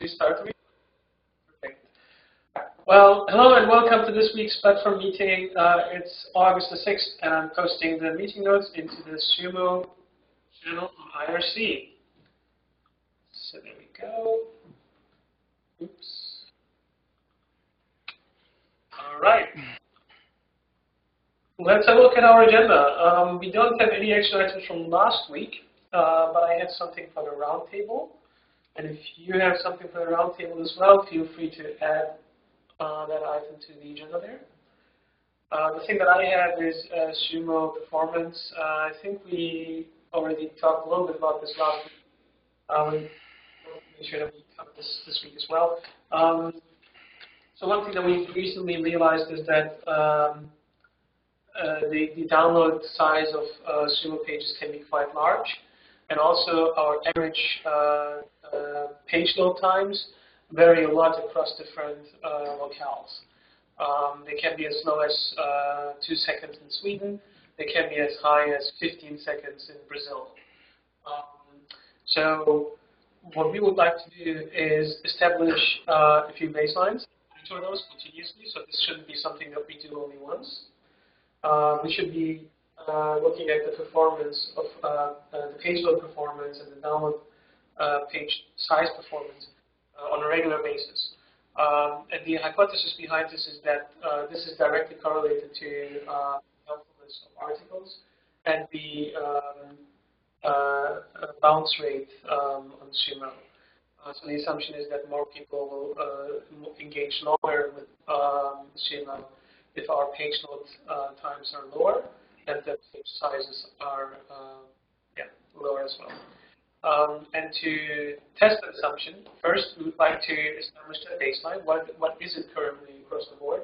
Please start the meeting. Perfect. Well, hello and welcome to this week's platform meeting. It's August the 6th, and I'm posting the meeting notes into the SUMO channel on IRC. So there we go. Oops. All right. Let's have a look at our agenda. We don't have any action items from last week, but I have something for the roundtable. And if you have something for the roundtable as well, feel free to add that item to the agenda there. The thing that I have is SUMO performance. I think we already talked a little bit about this last week. We'll make sure that we cover this week as well. So one thing that we recently realized is that the download size of SUMO pages can be quite large. And also our average page load times vary a lot across different locales. They can be as low as 2 seconds in Sweden. They can be as high as 15 seconds in Brazil. So what we would like to do is establish a few baselines, each of those continuously. So this shouldn't be something that we do only once. We should be looking at the performance of the page load performance and the download page size performance on a regular basis. And the hypothesis behind this is that this is directly correlated to helpfulness of articles and the bounce rate on SUMO. So the assumption is that more people will engage longer with SUMO if our page load times are lower, and the page sizes are lower as well. And to test that assumption, first we would like to establish a baseline. What is it currently across the board?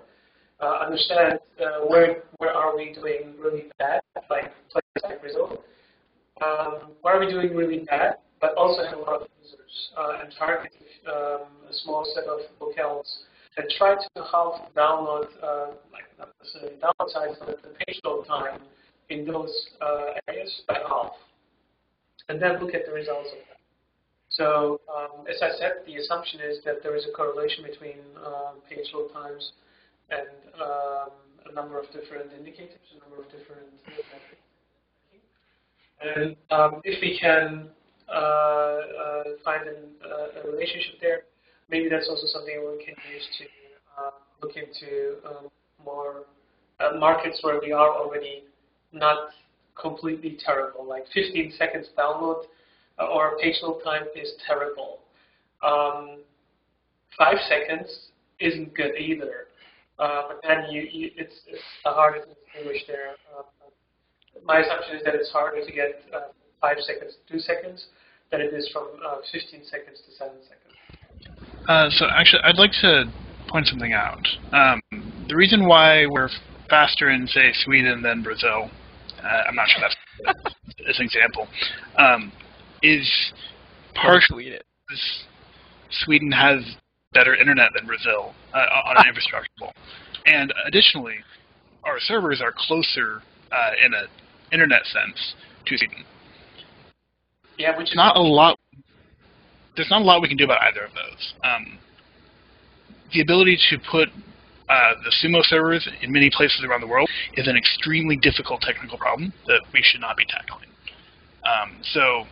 Understand where are we doing really bad, like places like Brazil. Where are we doing really bad, but also have a lot of users, and target a small set of locales and try to halve the download, not necessarily download size, but the page load time in those areas by half. And then look at the results of that. So, as I said, the assumption is that there is a correlation between page load times and a number of different indicators, a number of different metrics. And if we can find a relationship there, maybe that's also something we can use to look into more markets where we are already not completely terrible. Like 15 seconds download or page load time is terrible. 5 seconds isn't good either. But then it's harder to distinguish there. My assumption is that it's harder to get 5 seconds to 2 seconds than it is from 15 seconds to 7 seconds. So actually, I'd like to point something out. The reason why we're faster in, say, Sweden than Brazil, I'm not sure that's as an example, is partially Sweden has better internet than Brazil on an infrastructure level. And additionally, our servers are closer in an internet sense to Sweden. Yeah, which is not a lot. There's not a lot we can do about either of those. The ability to put the SUMO servers in many places around the world is an extremely difficult technical problem that we should not be tackling. So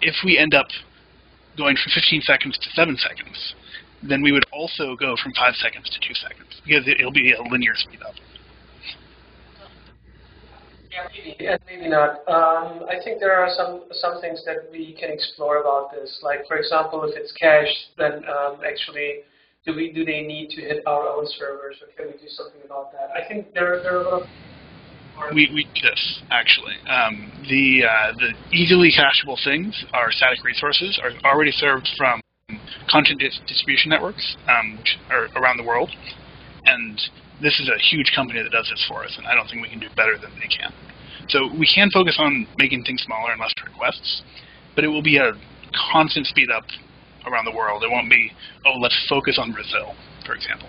if we end up going from 15 seconds to 7 seconds, then we would also go from 5 seconds to 2 seconds, because it'll be a linear speed up. Yeah, maybe, and maybe not. I think there are some things that we can explore about this. Like, for example, if it's cached, then actually, do they need to hit our own servers, or can we do something about that? I think there are a lot of... We do this, actually. The easily cacheable things, our static resources, are already served from content distribution networks, which are around the world. And this is a huge company that does this for us, and I don't think we can do better than they can. So we can focus on making things smaller and less requests, but it will be a constant speed up around the world. It won't be, oh, let's focus on Brazil, for example.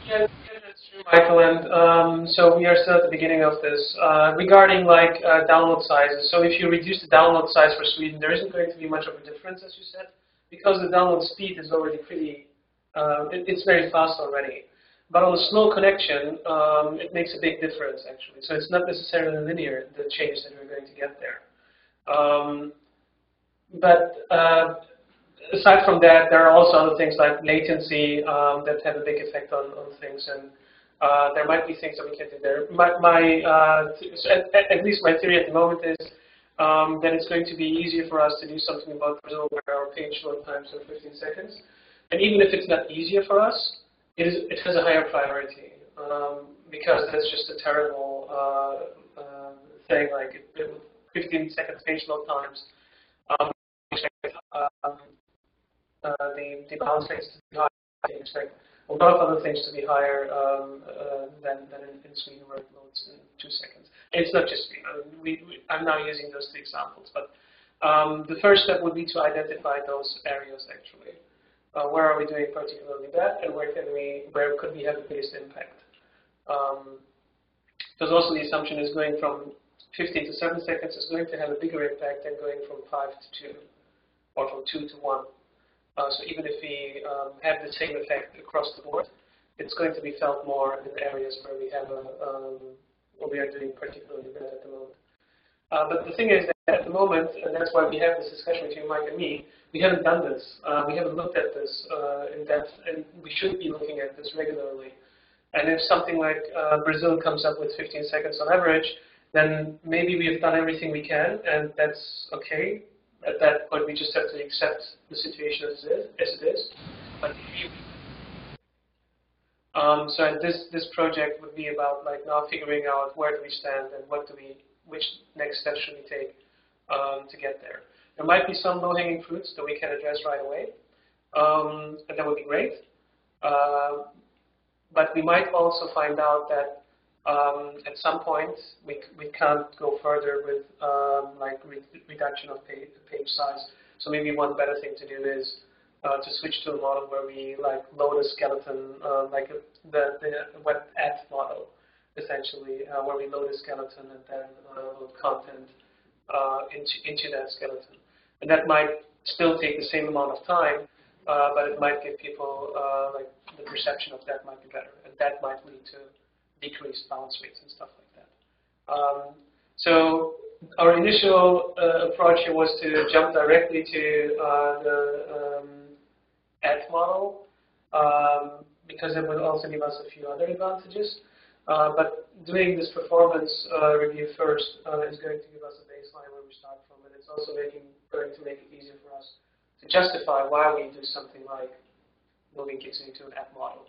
Yeah, that's true, Michael. And so we are still at the beginning of this. Regarding download sizes, so if you reduce the download size for Sweden, there isn't going to be much of a difference, as you said, because the download speed is already pretty, it's very fast already. But on a slow connection, it makes a big difference actually. So it's not necessarily linear, the change that we're going to get there. Aside from that, there are also other things like latency that have a big effect on things, and there might be things that we can do there. At least my theory at the moment is that it's going to be easier for us to do something about Brazil where our page load times are 15 seconds. And even if it's not easier for us, it has a higher priority because that's just a terrible thing. Like 15 second page load times. The bounce rates to be higher. I expect a lot of other things to be higher than in Sweden where it loads in 2 seconds. And it's not just Sweden. I'm now using those two examples, but the first step would be to identify those areas actually. Where are we doing particularly bad, and where could we have the biggest impact? Because also the assumption is going from 15 to 7 seconds is going to have a bigger impact than going from 5 to 2 or from 2 to 1. So even if we have the same effect across the board, it's going to be felt more in areas where we have where we are doing particularly bad at the moment. But the thing is that at the moment, and that's why we have this discussion between Mike and me, we haven't done this. We haven't looked at this in depth, and we should be looking at this regularly. And if something like Brazil comes up with 15 seconds on average, then maybe we have done everything we can, and that's okay. At that point, we just have to accept the situation as it is. But so this project would be about like now figuring out where do we stand and which next steps should we take to get there. There might be some low-hanging fruits that we can address right away, and that would be great. But we might also find out that at some point we can't go further with like reduction of page size. So maybe one better thing to do is to switch to a model where we like load a skeleton, like the web add model, essentially, where we load a skeleton and then load content into that skeleton. And that might still take the same amount of time, but it might give people like the perception of that might be better, and that might lead to decreased bounce rates and stuff like that. So our initial approach here was to jump directly to the add model because it would also give us a few other advantages. But doing this performance review first is going to give us a baseline where we start from, and it's also going to make it easier for us to justify why we do something like moving kids into an app model.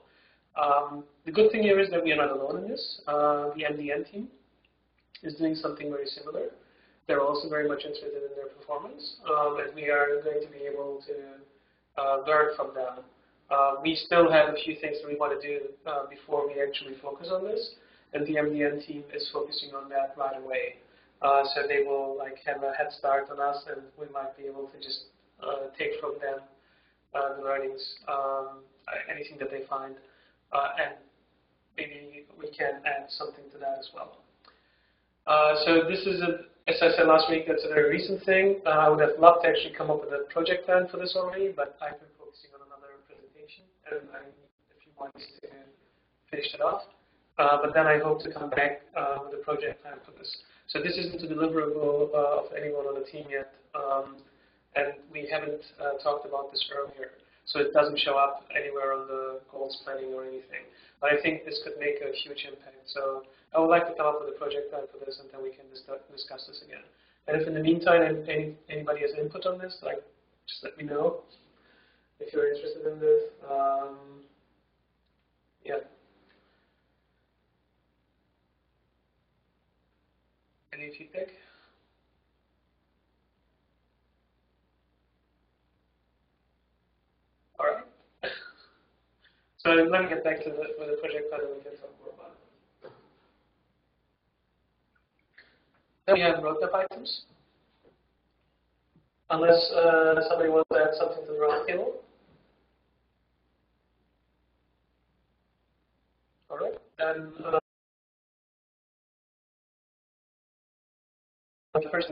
The good thing here is that we are not alone in this. The MDN team is doing something very similar. They're also very much interested in their performance, and we are going to be able to learn from them. We still have a few things that we want to do before we actually focus on this, and the MDN team is focusing on that right away. So they will like have a head start on us, and we might be able to just take from them the learnings, anything that they find, and maybe we can add something to that as well. So this is, as I said last week, that's a very recent thing. I would have loved to actually come up with a project plan for this already, but I've been focusing on another presentation, and I need a few months to finish it off. But then I hope to come back with a project plan for this. So this isn't a deliverable of anyone on the team yet, and we haven't talked about this earlier. So it doesn't show up anywhere on the goals planning or anything. But I think this could make a huge impact. So I would like to come up with a project plan for this, and then we can discuss this again. And if in the meantime anybody has input on this, like just let me know if you're interested in this. Yeah. Any feedback? All right. So let me get back to the project plan, and we can talk more about it. Then we have roadmap items. Unless somebody wants to add something to the roundtable. All right. And the first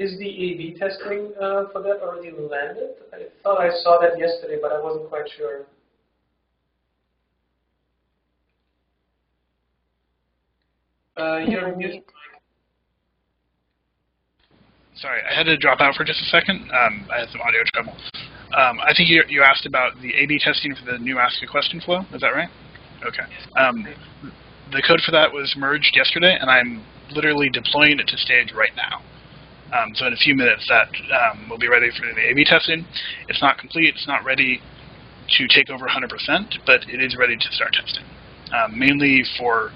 Is the A/B testing for that already landed? I thought I saw that yesterday, but I wasn't quite sure. You're muted. Sorry, I had to drop out for just a second. I had some audio trouble. I think you asked about the A/B testing for the new Ask a Question flow. Is that right? Okay. The code for that was merged yesterday, and I'm literally deploying it to stage right now. So in a few minutes, that will be ready for the A/B testing. It's not complete. It's not ready to take over 100%, but it is ready to start testing. Mainly for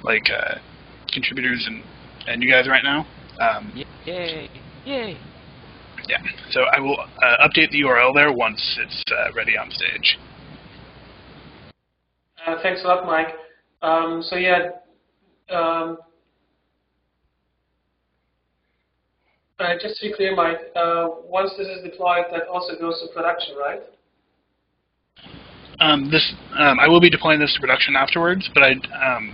like contributors and you guys right now. Yay! Yay! Yeah. So I will update the URL there once it's ready on stage. Thanks a lot, Mike. So yeah. Just to be clear, Mike, once this is deployed, that also goes to production, right? I will be deploying this to production afterwards, but I'm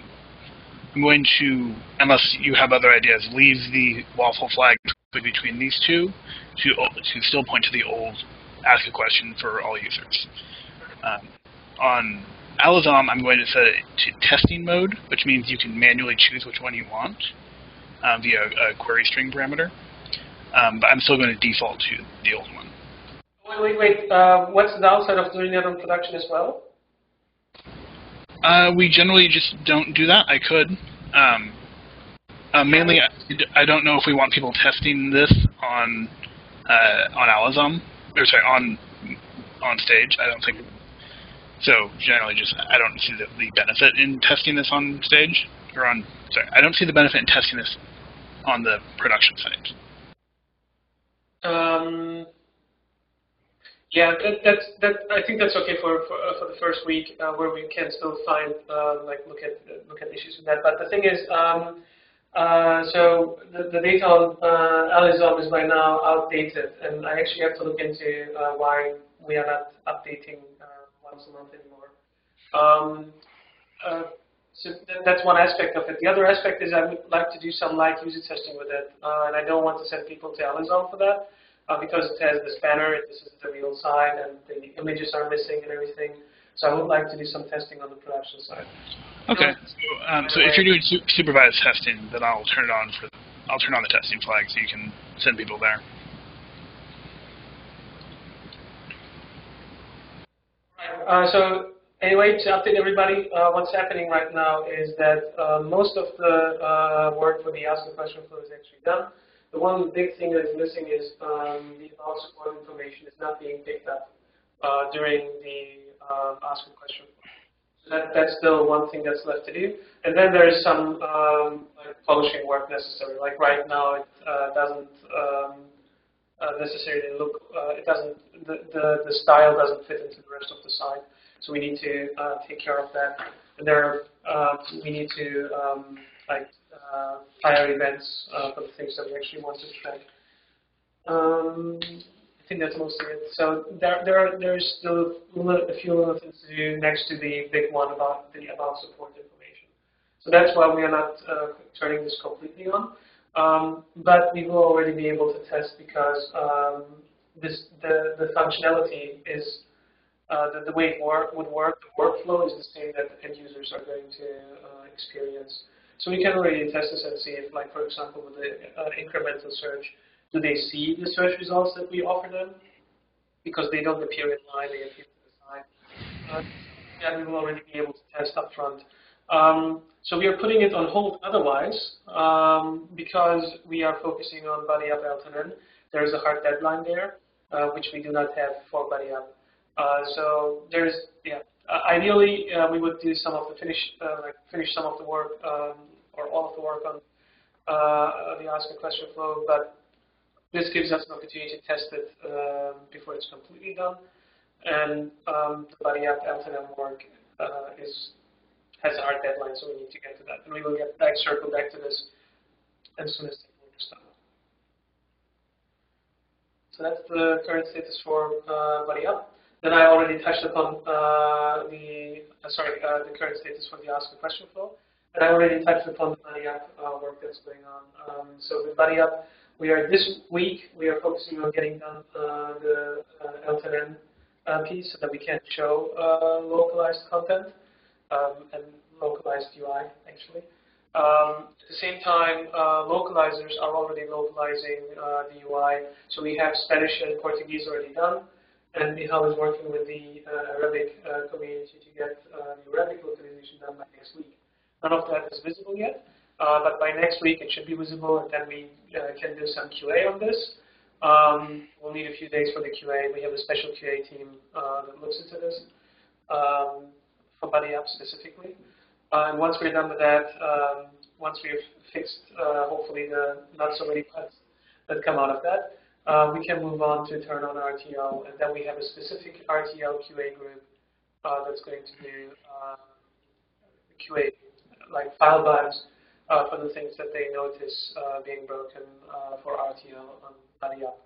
going to, unless you have other ideas, leave the waffle flag between these two to still point to the old Ask a Question for all users. On Alazom, I'm going to set it to testing mode, which means you can manually choose which one you want via a query string parameter. But I'm still going to default to the old one. Wait. What's the downside of doing that on production as well? We generally just don't do that. I could. Mainly, I don't know if we want people testing this on Alazom, or sorry, on stage. I don't think. So generally, I don't see the benefit in testing this on stage, or on. Sorry, I don't see the benefit in testing this on the production site. Yeah, I think that's okay for the first week, where we can still find look at issues with that. But the thing is, so the data on Alazom is by now outdated, and I actually have to look into why we are not updating once a month anymore. So that's one aspect of it. The other aspect is I would like to do some live user testing with it, and I don't want to send people to Alazom for that. Because it has the spanner, this is the real side, and the images are missing and everything. So I would like to do some testing on the production side. Okay. So if you're doing supervised testing, then I'll turn on the testing flag so you can send people there. Right. So anyway, to update everybody, what's happening right now is that most of the work for the Ask a Question flow is actually done. The one big thing that is missing is the about support information is not being picked up during the Ask a Question. So that's still one thing that's left to do. And then there is some publishing work necessary. Like right now, it doesn't necessarily look. The style doesn't fit into the rest of the site. So we need to take care of that. And we need to fire events for the things that we actually want to track. I think that's mostly it. So there's still a few little things to do next to the big one about support information. So that's why we are not turning this completely on. But we will already be able to test because the functionality is the way it would work. The workflow is the same that end users are going to experience. So we can already test this and see if, like, for example, with the incremental search, do they see the search results that we offer them? Because they don't appear in line, they appear to the side. Yeah, we will already be able to test up front. So we are putting it on hold otherwise, because we are focusing on Buddy Up Eltonen. There is a hard deadline there, which we do not have for Buddy Up. So there's, ideally, we would do some of the finish some of the work, or all of the work on the Ask a Question flow, but this gives us an opportunity to test it before it's completely done. And the Buddy Up Eltonen work has a hard deadline, so we need to get to that. And we will circle back to this as soon as the work is done. So that's the current status for Buddy Up. Then I already touched upon the current status for the Ask a Question flow. And I already touched upon the Buddy Up work that's going on. So with Buddy Up, This week we are focusing on getting done the L10N piece so that we can show localized content and localized UI actually. At the same time, localizers are already localizing the UI, so we have Spanish and Portuguese already done, and Michal is working with the Arabic community to get the Arabic localization done by next week. None of that is visible yet, but by next week it should be visible, and then we can do some QA on this. We'll need a few days for the QA. We have a special QA team that looks into this for Buddy Up specifically. And once we're done with that, once we've fixed hopefully the not so many bugs that come out of that, we can move on to turn on RTL, and then we have a specific RTL QA group that's going to do QA, like file bugs for the things that they notice being broken for RTL on Buddy Up.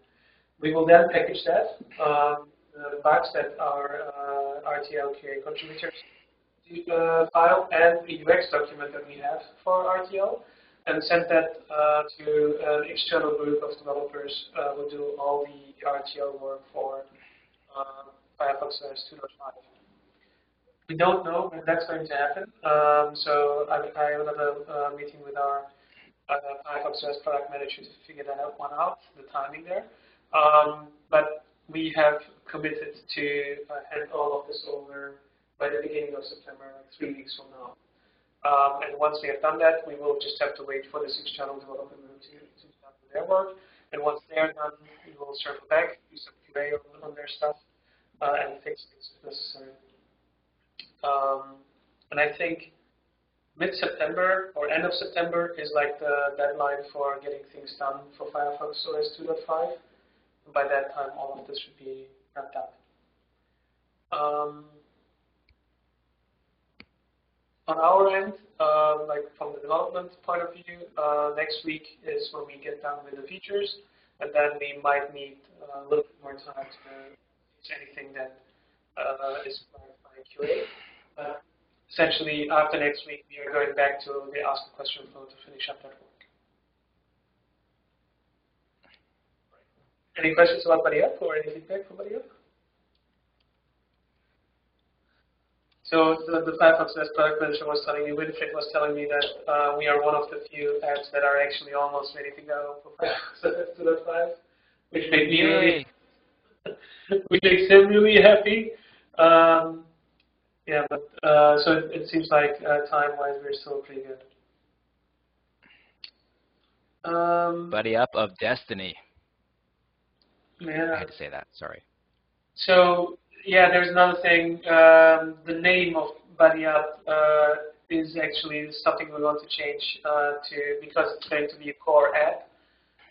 We will then package that, the bugs that our RTL QA contributors file and the UX document that we have for RTL, and send that to an external group of developers who do all the RTL work for Firefox OS 2.5. We don't know when that's going to happen, so I have another meeting with our Firefox OS product manager to figure that one out, the timing there. But we have committed to hand all of this over by the beginning of September, like 3 weeks from now. And once we have done that, we will just have to wait for this external development group to do their work. And once they're done, we will circle back, do some QA on their stuff, and fix things if necessary. And I think mid-September or end of September is like the deadline for getting things done for Firefox OS 2.5. And by that time, all of this should be wrapped up. On our end, like from the development point of view, next week is when we get done with the features, and then we might need a little bit more time to fix anything that is flagged by QA. Essentially, after next week, we are going back to the Ask a Question flow to finish up that work. Any questions about Buddy Up or any feedback for Buddy Up? So the Firefox OS product manager was telling me, Winfried was telling me that we are one of the few apps that are actually almost ready to go for Firefox OS 2.5, which made me really, which makes him really happy. Yeah, but so it seems like time-wise we're still pretty good. Buddy Up of Destiny. Yeah. I had to say that. Sorry. So yeah, there's another thing. The name of Buddy Up is actually something we want to change to, because it's going to be a core app.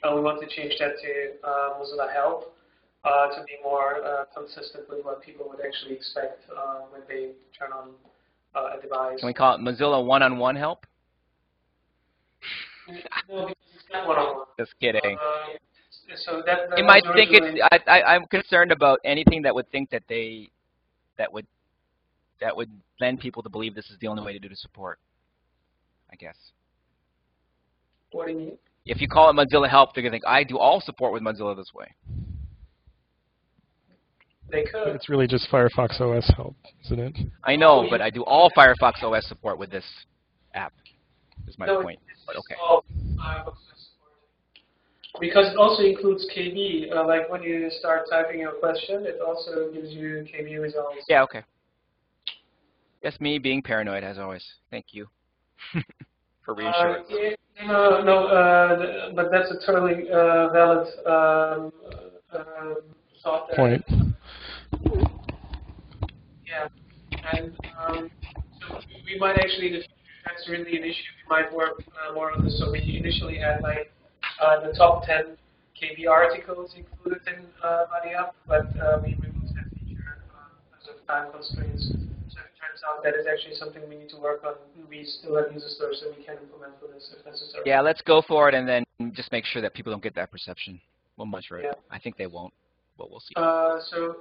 We want to change that to Mozilla Help to be more consistent with what people would actually expect when they turn on a device. Can we call it Mozilla One-on-One Help? No, because it's not one-on-one. Just kidding. So that They might think it's. I'm concerned about anything that would think that that would lend people to believe this is the only way to do the support. I guess. What do you mean? If you call it Mozilla Help, they're gonna think I do all support with Mozilla this way. They could. It's really just Firefox OS Help, isn't it? I know, but I do all Firefox OS support with this app. Is my point. But okay. Because it also includes KB. Like when you start typing your question, it also gives you KB results. Yeah, okay. That's me being paranoid, as always. Thank you for reassurance. Yeah, no, but that's a totally valid thought there. Point. Yeah, and so we might actually, if that's really an issue, we might work more on this. So we initially had like the top 10 KB articles included in Buddy Up, but we removed that feature because of time constraints. So it turns out that is actually something we need to work on. We still have user stories that we can implement for this if necessary. Yeah, let's go for it and then just make sure that people don't get that perception. We'll measure it. Yeah. I think they won't, but we'll see. So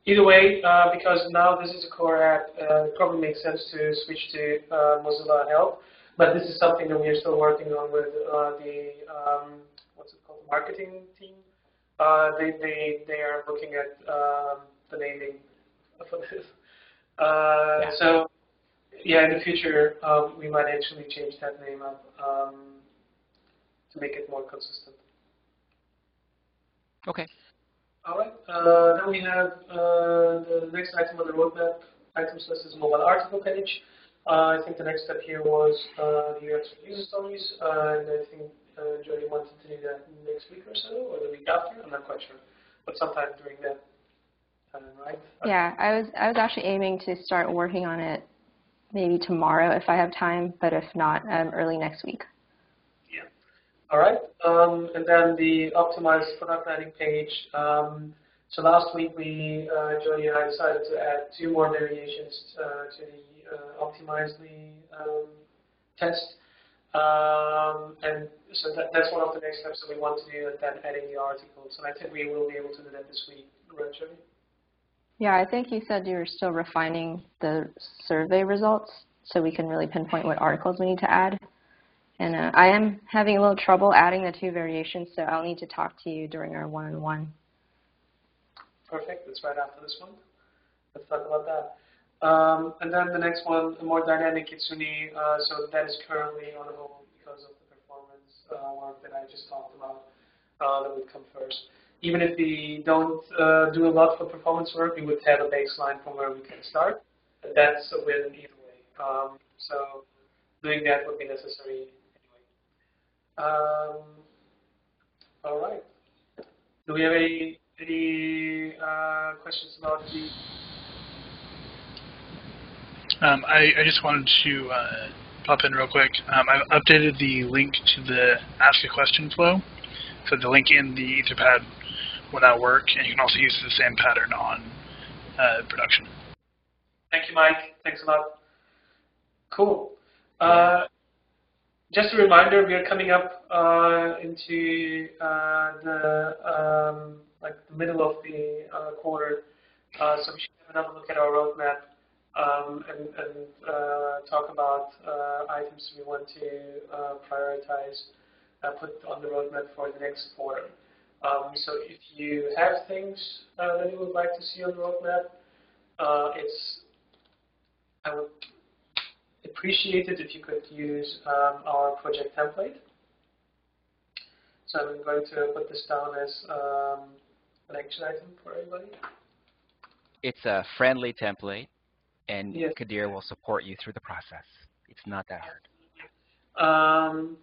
either way, because now this is a core app, it probably makes sense to switch to Mozilla Help. But this is something that we are still working on with the what's it called, marketing team. They are looking at the naming for this. So yeah, in the future we might actually change that name up to make it more consistent. Okay. All right. Then we have the next item on the roadmap items list is mobile article page. I think the next step here was the UX user stories, and I think Jody wanted to do that next week or so, or the week after. I'm not quite sure, but sometime during that time, right? Yeah, I was actually aiming to start working on it maybe tomorrow if I have time, but if not, early next week. Yeah. All right. And then the optimized product landing page. So last week Jody and I decided to add 2 more variations to the optimizedly test. And so that's one of the next steps that we want to do, and then adding the articles. And I think we will be able to do that this week, right, Jody? Yeah, I think you said you were still refining the survey results so we can really pinpoint what articles we need to add. And I am having a little trouble adding the 2 variations, so I'll need to talk to you during our one-on-one. Perfect. That's right after this one. Let's talk about that. And then the next one, a more dynamic Kitsune. So that is currently on hold because of the performance work that I just talked about. That would come first. Even if we don't do a lot for performance work, we would have a baseline from where we can start. And that's a win either way. So doing that would be necessary anyway. All right. Do we have any questions about the? I just wanted to pop in real quick. I've updated the link to the Ask a Question flow. So the link in the Etherpad will now work, and you can also use the same pattern on production. Thank you, Mike. Thanks a lot. Cool. Just a reminder, we are coming up into the middle of the quarter, so we should have another look at our roadmap and talk about items we want to prioritize, put on the roadmap for the next quarter. So if you have things that you would like to see on the roadmap, I would appreciate it if you could use our project template. So I'm going to put this down as an action item for everybody. It's a friendly template, and yes. Kadir will support you through the process. It's not that hard.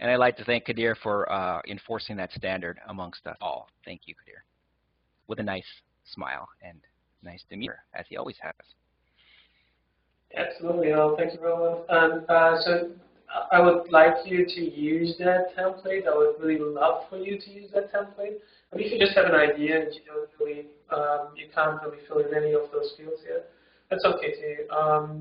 And I'd like to thank Kadir for enforcing that standard amongst us all. Thank you, Kadir. With a nice smile and nice demeanor, as he always has. Absolutely. Thank you, Roland. And so I would like you to use that template. I would really love for you to use that template. I mean, if you just have an idea and you don't really, you can't really fill in any of those fields yet, that's okay too.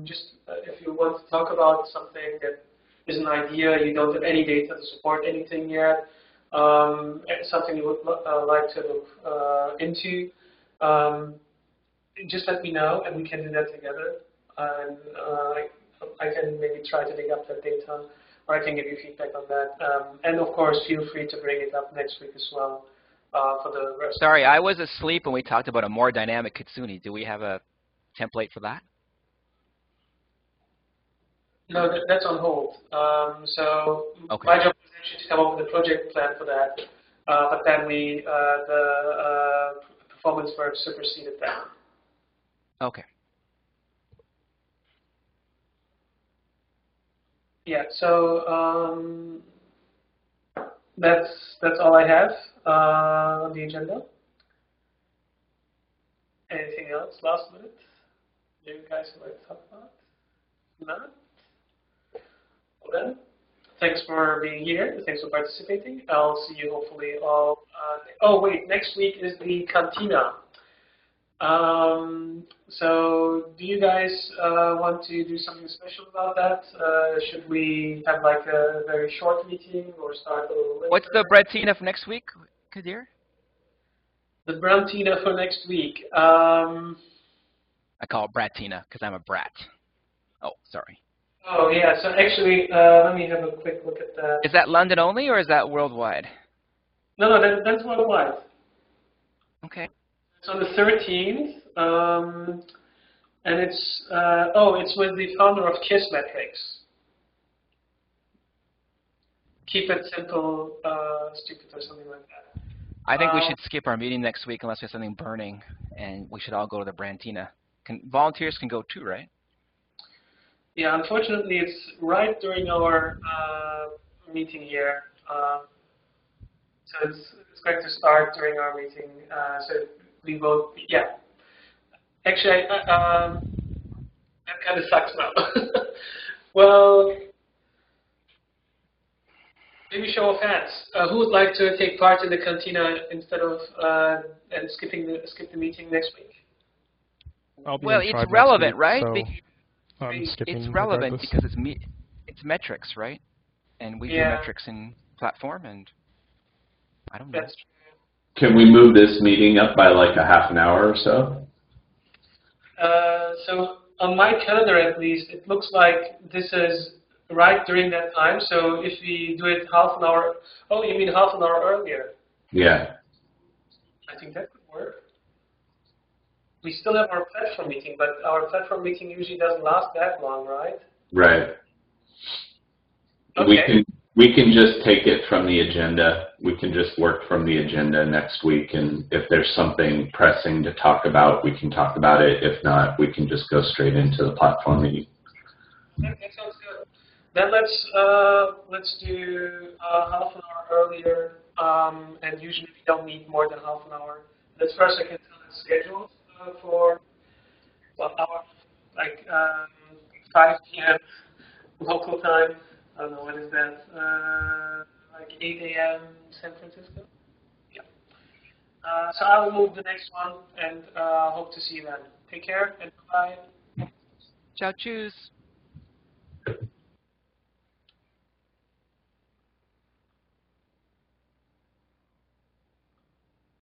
Just if you want to talk about something that is an idea, you don't have any data to support anything yet, something you would like to look into, just let me know and we can do that together. And I can maybe try to dig up that data, or I can give you feedback on that. And of course, feel free to bring it up next week as well for the rest. Sorry, I was asleep when we talked about a more dynamic Kitsune. Do we have a template for that? No, that's on hold. So okay. My job is actually to come up with a project plan for that, but then the performance work superseded that. Okay. Yeah. So that's all I have on the agenda. Anything else? Last minute? Do you guys would like to talk about? None? Well then, thanks for being here. Thanks for participating. I'll see you hopefully all. Oh wait, next week is the Cantina. So do you guys want to do something special about that? Should we have like a very short meeting or start a little later? What's the Bretina for next week, Kadir? The Brantina for next week. I call it Bratina because I'm a brat. Oh, sorry. Oh, yeah. So actually, let me have a quick look at that. Is that London only, or is that worldwide? No, that's worldwide. Okay. It's on the 13th, and it's with the founder of Kissmetrics. Keep it simple, stupid, or something like that. I think we should skip our meeting next week unless there's something burning, and we should all go to the Brantina. Volunteers can go too, right? Yeah, unfortunately, it's right during our meeting here. So it's going to start during our meeting. So we will, yeah. Actually, that kind of sucks now. Well, maybe show of hands. Who would like to take part in the cantina instead of and skip the meeting next week? I'll be Well, in it's Tribe next relevant, week, right? So I'm skipping It's relevant regardless. because it's metrics, right? And we do metrics in platform, and I don't know. That's Can we move this meeting up by like a half an hour or so? so on my calendar, at least, it looks like this is right during that time. So if we do it half an hour, oh, you mean half an hour earlier? Yeah. I think that could work. We still have our platform meeting, but our platform meeting usually doesn't last that long, right? Right. Okay. We can just take it from the agenda. We can just work from the agenda next week, and if there's something pressing to talk about, we can talk about it. If not, we can just go straight into the platform meeting. Okay, that sounds good. Then let's do half an hour earlier, and usually we don't need more than half an hour. Let's first I can tell the schedule for our 5 p.m. local time. I don't know, what is that? Like 8 a.m. San Francisco? Yeah. So I will move the next one, and hope to see you then. Take care, and bye. Ciao, choose.